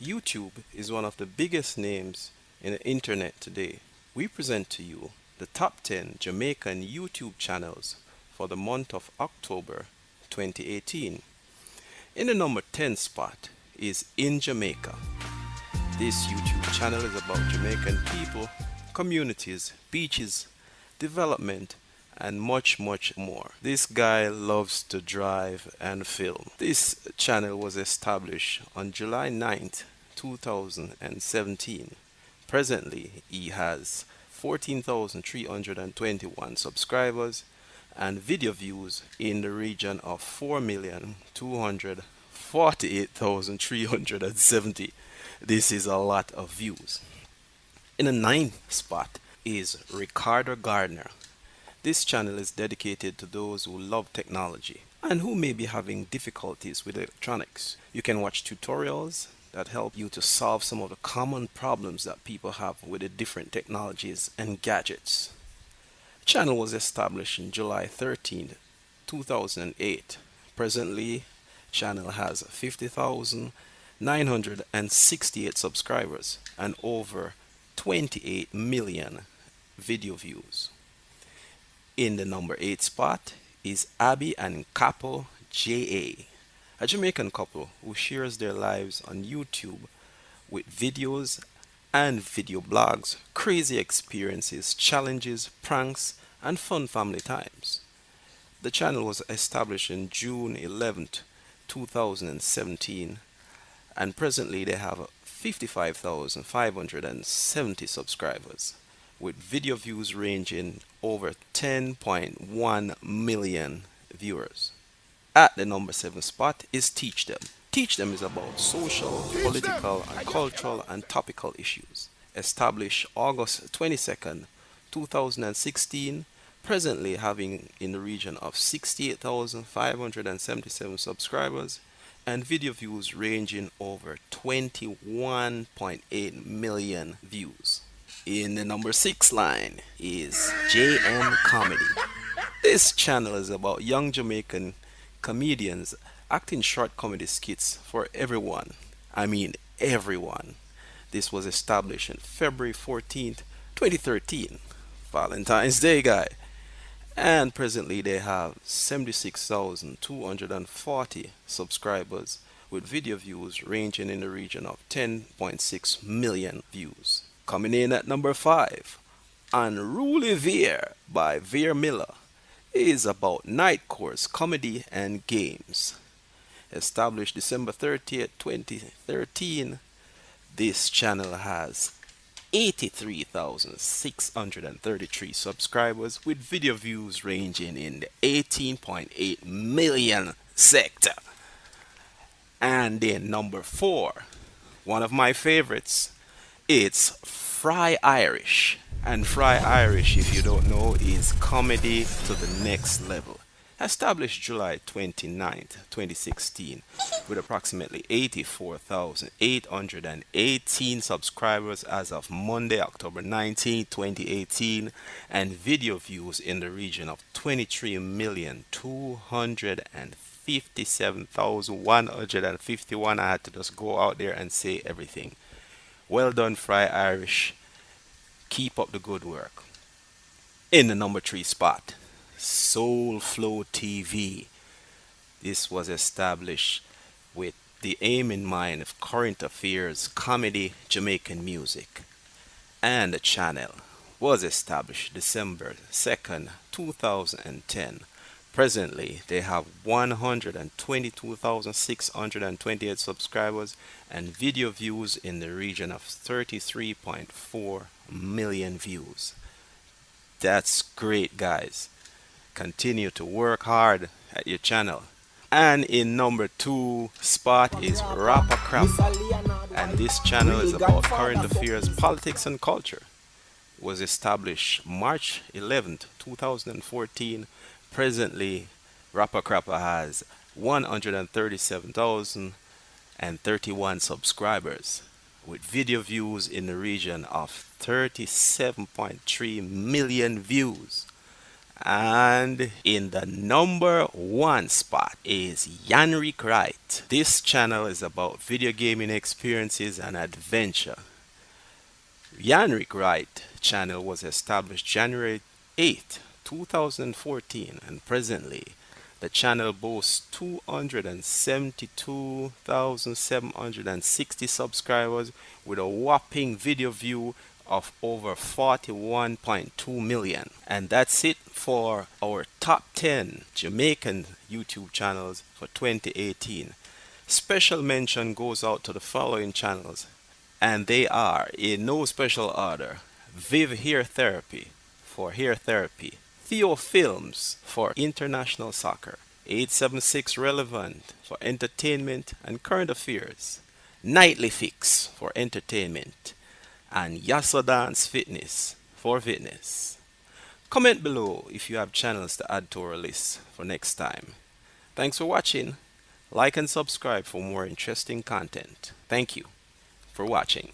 YouTube is one of the biggest names in the internet today. We present to you the top 10 Jamaican YouTube channels for the month of October 2018. In the number 10 spot is In Jamaica. This YouTube channel is about Jamaican people, communities, beaches, development, and much, much more. This guy loves to drive and film. This channel was established on July 9th, 2017. Presently, he has 14,321 subscribers and video views in the region of 4,248,370. This is a lot of views. In the ninth spot is Ricardo Gardner. This channel is dedicated to those who love technology and who may be having difficulties with electronics. You can watch tutorials that help you to solve some of the common problems that people have with the different technologies and gadgets. The channel was established in July 13th, 2008. Presently, channel has 50,968 subscribers and over 28 million video views. In the number 8 spot is ABI and Kapoor JA, a Jamaican couple who shares their lives on YouTube with videos and video blogs, crazy experiences, challenges, pranks, and fun family times. The channel was established in June 11th, 2017, and presently they have 55,570 subscribers with video views ranging over 10.1 million viewers. At the number 7 spot is Teach Them. Teach Them is about social, political, and cultural and topical issues. Established August 22nd, 2016, presently having in the region of 68,577 subscribers and video views ranging over 21.8 million views. In the number 6 line is JM Comedy. This channel is about young Jamaican comedians acting short comedy skits for everyone. I mean everyone. This was established on February 14th, 2013, Valentine's Day guy. And presently they have 76,240 subscribers with video views ranging in the region of 10.6 million views. Coming in at number 5, Unruly Fear by Veer Miller is about night course comedy and games. Established December 30th, 2013, this channel has 83,633 subscribers with video views ranging in the 18.8 million sector. And then number 4, one of my favorites, it's Fry Irish. And Fry Irish, if you don't know, is comedy to the next level. Established July 29th, 2016, with approximately 84,818 subscribers as of Monday, October 19th, 2018, and video views in the region of 23,257,151. I had to just go out there and say everything. Well done, Fry Irish. Keep up the good work. In the number 3 spot, Soul Flow TV. This was established with the aim in mind of current affairs, comedy, Jamaican music. And the channel was established December 2nd, 2010. Presently, they have 122,628 subscribers and video views in the region of 33.4 million views. That's great, guys. Continue to work hard at your channel. And in number 2 spot is Grappa Crema. And this channel is about current affairs, politics, and culture. It was established March 11th, 2014. Presently, Grappa Crema has 137,031 subscribers with video views in the region of 37.3 million views. And in the number one spot is Yannick Right. This channel is about video gaming experiences and adventure. Yannick Right channel was established January 8th, 2014, and presently the channel boasts 272,760 subscribers with a whopping video view of over 41.2 million. And that's it for our top 10 Jamaican YouTube channels for 2018. Special mention goes out to the following channels, and they are, in no special order: Viv Hair Therapy for hair therapy, Theo Films for international soccer, 876 Relevant for entertainment and current affairs, Nightly Fix for entertainment, and Yaso Dance Fitness for fitness. Comment below if you have channels to add to our list for next time. Thanks for watching. Like and subscribe for more interesting content. Thank you for watching.